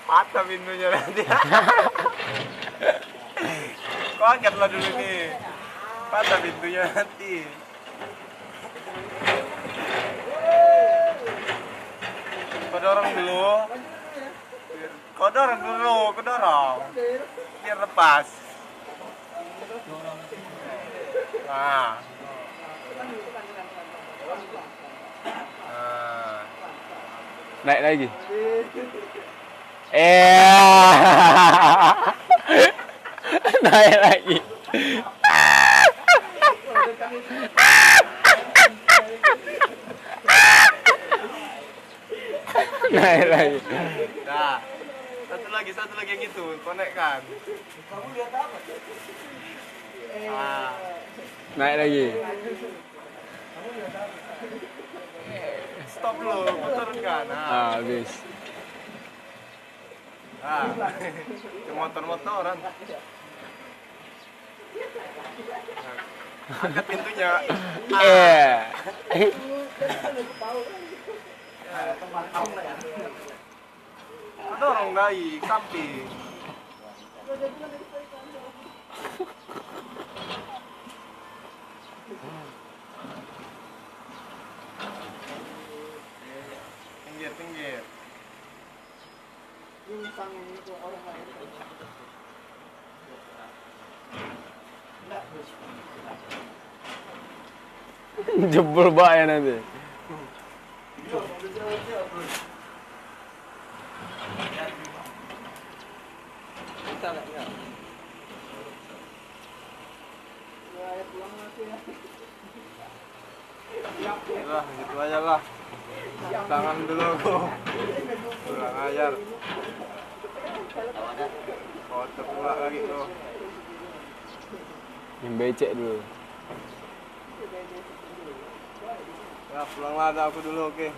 Patah pintunya nanti. Kau angkatlah dulu nih. Patah pintunya nanti. Kau dorong dulu. Kau dorong dulu, kau dorong. Biar lepas. Nah. Naik lagi. Naik lagi. Naik lagi. Nah, satu lagi yang itu, konekkan. Kamu lihat apa? Naik lagi. Stop dulu, putarkan. Habis. Motor-motoran. Angkat pintunya. Dorong naik samping. Pinggir. Jebol bahaya nanti. Lah, gitu aja lah. Tangan dulu. Kurang ajar. Kotor pula lagi tuh. Yang becek dulu. Ya, pulang lah aku dulu, oke.